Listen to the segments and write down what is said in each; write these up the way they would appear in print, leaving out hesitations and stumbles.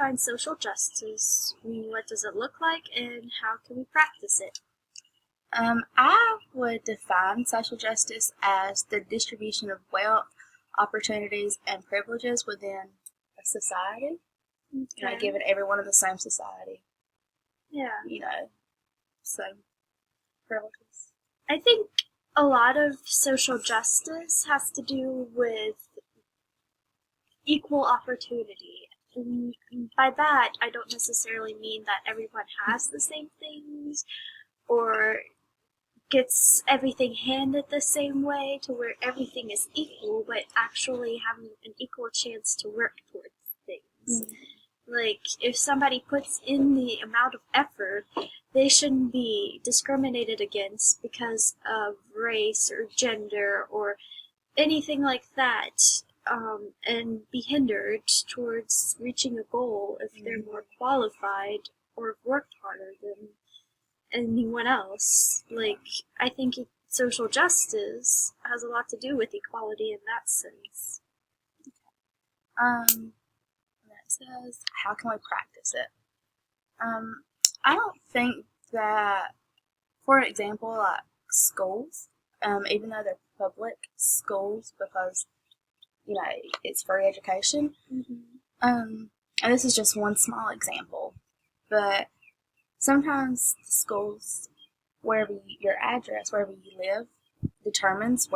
define social justice? I mean, what does it look like, and how can we practice it? I would define social justice as the distribution of wealth, opportunities, and privileges within a society. Okay. Giving everyone in the same society, Yeah. same privileges. I think a lot of social justice has to do with equal opportunity. And by that, I don't necessarily mean that everyone has the same things or gets everything handed the same way to where everything is equal, but actually having an equal chance to work towards things. Like, if somebody puts in the amount of effort, they shouldn't be discriminated against because of race or gender or anything like that, and be hindered towards reaching a goal if they're more qualified or have worked harder than anyone else. Like, I think social justice has a lot to do with equality in that sense. That says, how can we practice it? I don't think that, for example, like schools, even though they're public schools, because it's free education. And this is just one small example, but sometimes the schools, your address, wherever you live, determines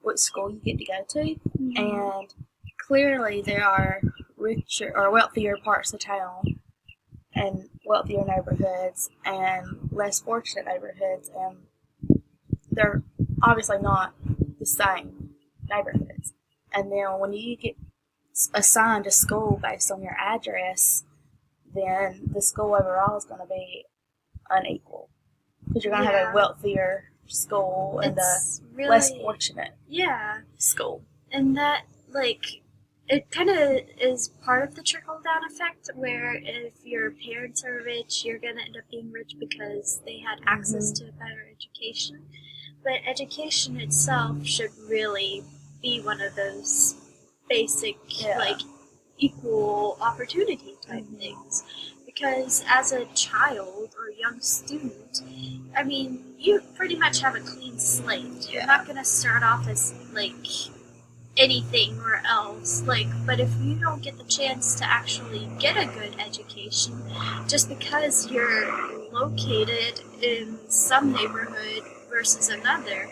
what school you get to go to, and clearly there are richer or wealthier parts of town and wealthier neighborhoods and less fortunate neighborhoods, and they're obviously not the same neighborhoods. And then when you get assigned a school based on your address, then the school overall is going to be unequal because you're going to have a wealthier school and a less fortunate school. And that, it kind of is part of the trickle-down effect, where if your parents are rich, you're going to end up being rich because they had access to a better education. But education itself should really be one of those basic, equal opportunity type things. Because as a child or a young student, I mean, you pretty much have a clean slate. You're not going to start off as, anything or else. But if you don't get the chance to actually get a good education, just because you're located in some neighborhood versus another,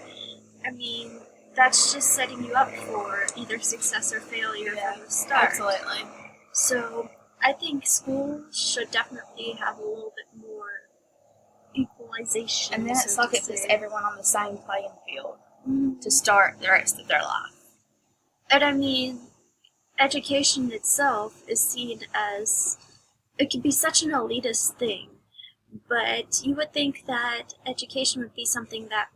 I mean, that's just setting you up for either success or failure from the start. Absolutely. So I think schools should definitely have a little bit more equalization. And then it's like it puts everyone on the same playing field to start the rest of their life. And I mean, education itself is seen as, it can be such an elitist thing, but you would think that education would be something that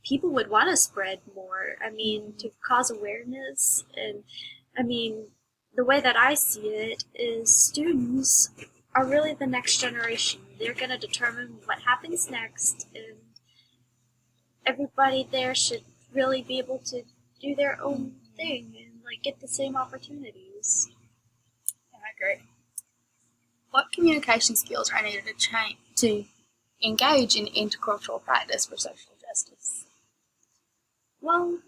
people would want to spread more. I mean, to cause awareness. And I mean, the way that I see it is students are really the next generation. They're going to determine what happens next, and everybody there should really be able to do their own thing and get the same opportunities. I agree. What communication skills are needed to engage in intercultural practice for social justice? Well,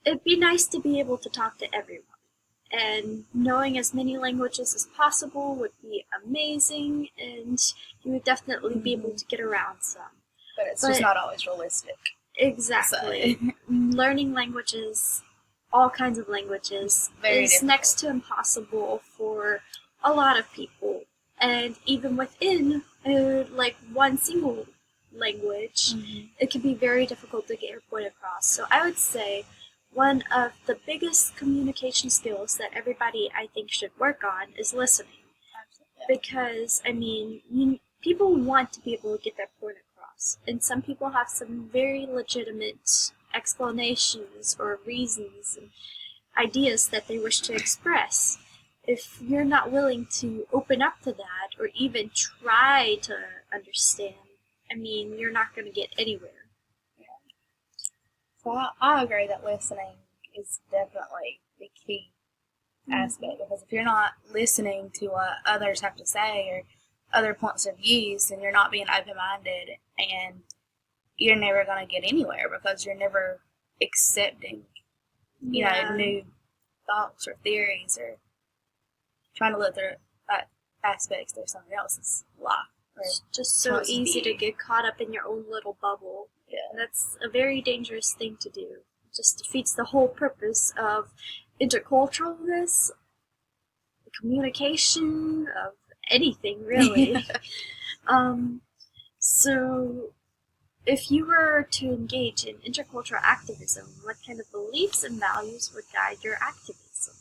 it'd be nice to be able to talk to everyone, and knowing as many languages as possible would be amazing, and you would definitely be able to get around some. But it's just not always realistic. Exactly. So. Learning languages, all kinds of languages, is next to impossible for a lot of people. And even within one single language, it can be very difficult to get your point across. So I would say one of the biggest communication skills that everybody, I think, should work on is listening. Absolutely. Because, I mean, people want to be able to get their point across. And some people have some very legitimate explanations or reasons and ideas that they wish to express. If you're not willing to open up to that or even try to understand, I mean, you're not going to get anywhere. So I agree that listening is definitely the key aspect, because if you're not listening to what others have to say or other points of views, then you're not being open-minded, and you're never going to get anywhere because you're never accepting, new thoughts or theories, or trying to look through aspects of somebody else's life. It's just so easy to get caught up in your own little bubble. Yeah. And that's a very dangerous thing to do. It just defeats the whole purpose of interculturalness, communication, of anything, really. So, if you were to engage in intercultural activism, what kind of beliefs and values would guide your activism?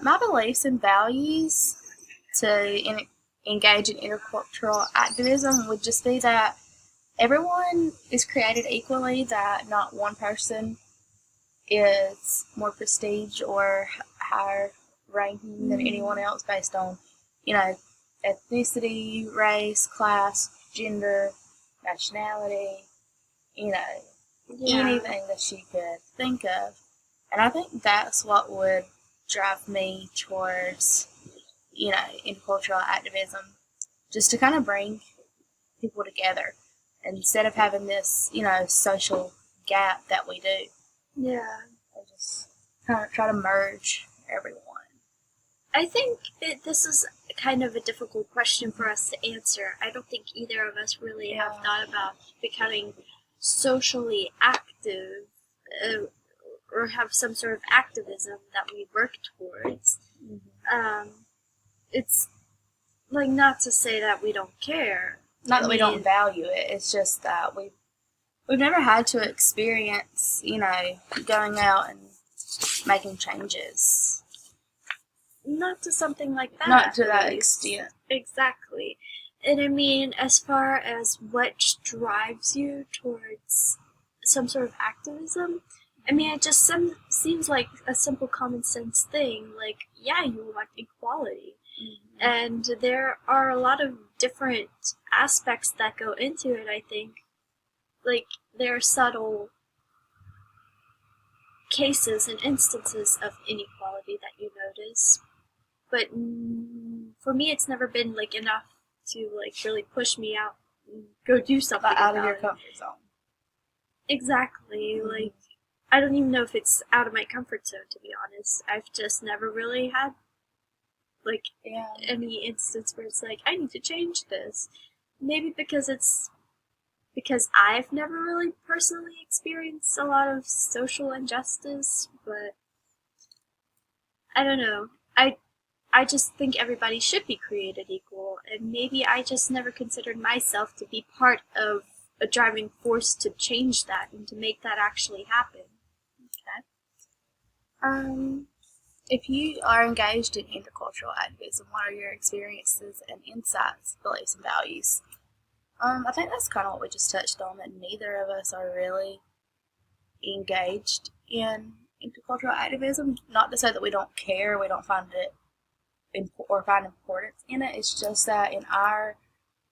My beliefs and values to engage in intercultural activism would just be that everyone is created equally, that not one person is more prestige or higher ranking than anyone else based on, ethnicity, race, class, gender, nationality, anything that you could think of. And I think that's what would drive me towards, intercultural activism, just to kind of bring people together instead of having this, social gap that we do. Yeah. And just kind of try to merge everyone. I think this is kind of a difficult question for us to answer. I don't think either of us really have thought about becoming socially active or have some sort of activism that we work towards. Mm-hmm. It's like not to say that we don't care. Not that we don't value it. It's just that we've never had to experience, going out and making changes. Not to something like that. Not to that extent. Exactly. And I mean, as far as what drives you towards some sort of activism, I mean, it just seems like a simple common sense thing. Like, yeah, you want equality. Mm-hmm. And there are a lot of different aspects that go into it, I think. Like, there are subtle cases and instances of inequality that you notice. But for me, it's never been, like, enough to, like, really push me out and go do something out of your comfort zone. Exactly. Mm-hmm. Like, I don't even know if it's out of my comfort zone, to be honest. I've just never really had, like, any instance where it's like, I need to change this. Maybe because I've never really personally experienced a lot of social injustice, but I don't know. I just think everybody should be created equal, and maybe I just never considered myself to be part of a driving force to change that and to make that actually happen. Okay. If you are engaged in intercultural activism, what are your experiences and insights, beliefs, and values? I think that's kind of what we just touched on, that neither of us are really engaged in intercultural activism. Not to say that we don't care, we don't find it or find importance in it. It's just that in our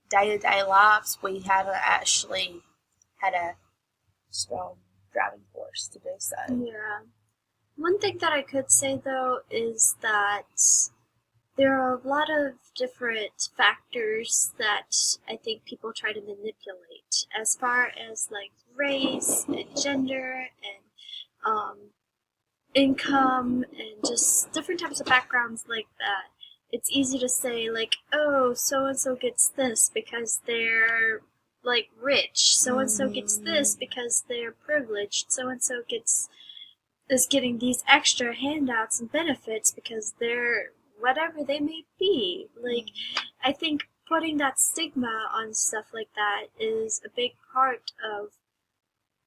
day-to-day lives, we haven't actually had a strong driving force to do so. Yeah. One thing that I could say, though, is that there are a lot of different factors that I think people try to manipulate, as far as, like, race and gender and income and just different types of backgrounds like that. It's easy to say, like, oh, so-and-so gets this because they're, like, rich. So-and-so gets this because they're privileged. So-and-so is getting these extra handouts and benefits because they're whatever they may be. Like, I think putting that stigma on stuff like that is a big part of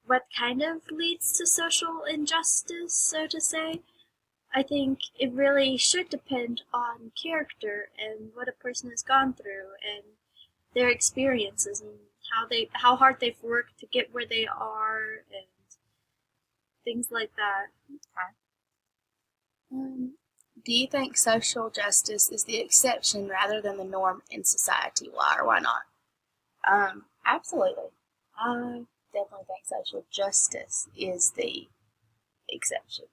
what kind of leads to social injustice, so to say. I think it really should depend on character and what a person has gone through and their experiences and how hard they've worked to get where they are and things like that. Okay. Do you think social justice is the exception rather than the norm in society? Why or why not? Absolutely. social justice is the exception.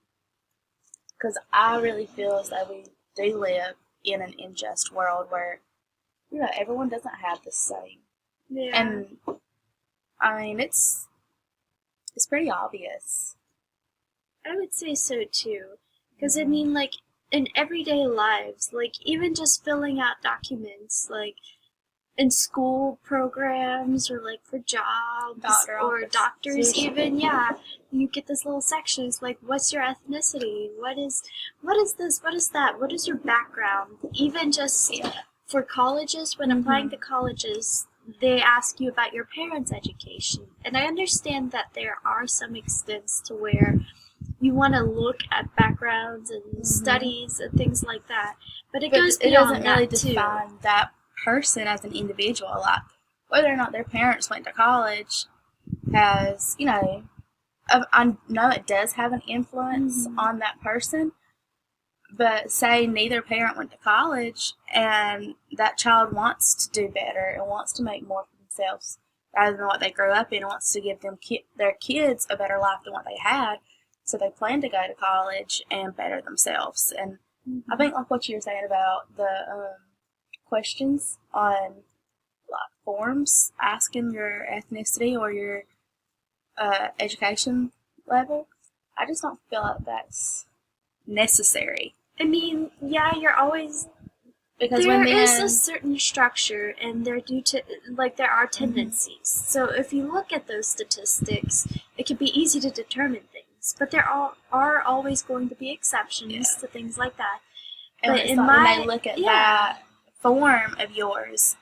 Because I really feel as though we do live in an unjust world where, everyone doesn't have the same. Yeah. And, I mean, it's pretty obvious. I would say so too. Because, I mean, like, in everyday lives, like, even just filling out documents, like, in school programs or, like, for jobs or doctors even, yeah, you get this little section. It's like, what's your ethnicity? What is this? What is that? What is your background? Even just for colleges, when applying to colleges, they ask you about your parents' education. And I understand that there are some extents to where you want to look at backgrounds and studies and things like that. But it goes beyond that, too. It doesn't really define that person as an individual. Like, whether or not their parents went to college has, I know it does have an influence on that person. But say neither parent went to college and that child wants to do better and wants to make more for themselves rather than what they grew up in and wants to give them their kids a better life than what they had. So they plan to go to college and better themselves. And I think like what you were saying about the questions on like forms asking your ethnicity or your education level, I just don't feel like that's necessary. I mean, yeah, you're always... Because there is a certain structure, and there are tendencies. So if you look at those statistics, it can be easy to determine things. But there are always going to be exceptions to things like that. And but when they look at that form of yours,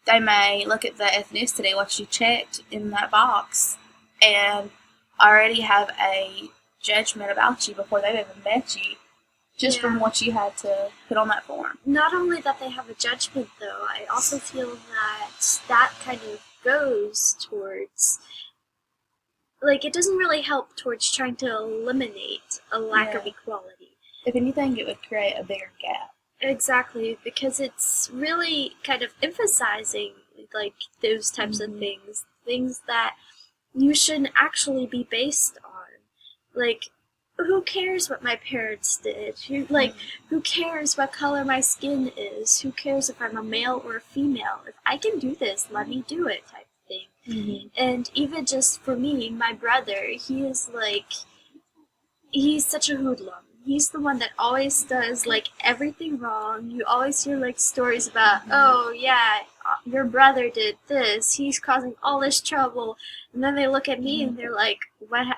they may look at the ethnicity, what you checked in that box, and already have a judgment about you before they've even met you. Just from what you had to put on that form. Not only that they have a judgment, though, I also feel that kind of goes towards, like, it doesn't really help towards trying to eliminate a lack of equality. If anything, it would create a bigger gap. Exactly, because it's really kind of emphasizing, like, those types of things that you shouldn't actually be based on. Like, who cares what my parents did? Who cares what color my skin is? Who cares if I'm a male or a female? If I can do this, let me do it, type of thing. And even just for me, my brother, he's such a hoodlum. He's the one that always does, like, everything wrong. You always hear, like, stories about, oh, yeah, your brother did this. He's causing all this trouble. And then they look at me and they're like, what?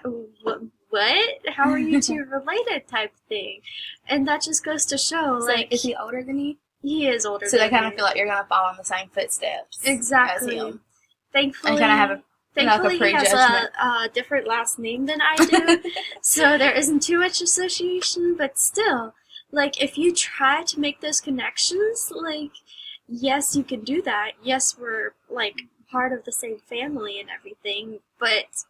How are you two related type thing? And that just goes to show, so is he older than you? He is older than me. So they kind of feel like you're going to follow in the same footsteps. Exactly. As him. Thankfully, and kind of have Thankfully, he has a different last name than I do, so there isn't too much association, but still, like, if you try to make those connections, like, yes, you can do that. Yes, we're, like, part of the same family and everything, but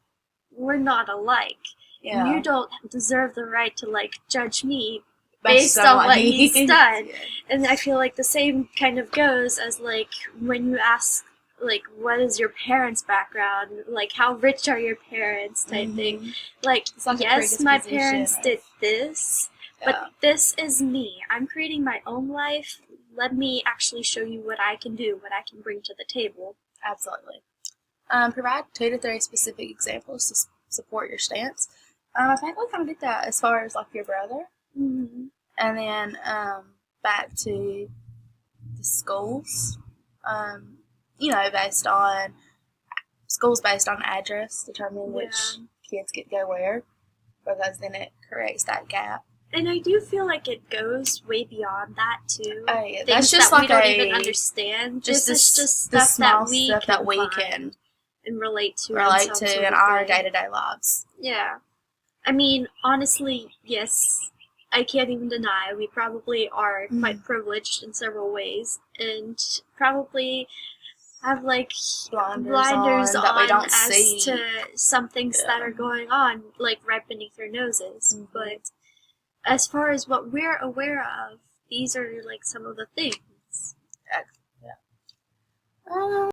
we're not alike. Yeah. You don't deserve the right to, like, judge me based on what he's done. Yeah. And I feel like the same kind of goes as, like, when you ask, like, what is your parents' background? Like, how rich are your parents type thing. Like yes, my parents did this, but this is me. I'm creating my own life. Let me actually show you what I can do, what I can bring to the table. Absolutely. Provide 2 to 3 specific examples to support your stance. I think we kind of did that as far as, like, your brother. And then back to the schools. Based on schools based on address, determining which kids get to go where, because then it creates that gap. And I do feel like it goes way beyond that too. Oh yeah, things that's just that like we don't even understand. Just this is just the stuff small that we can and relate to in our day-to-day lives. Yeah, I mean, honestly, yes. I can't even deny we probably are quite privileged in several ways, and probably have, like, blinders on that we don't as see. To some things that are going on, like, right beneath their noses. But as far as what we're aware of, these are, like, some of the things. Yeah.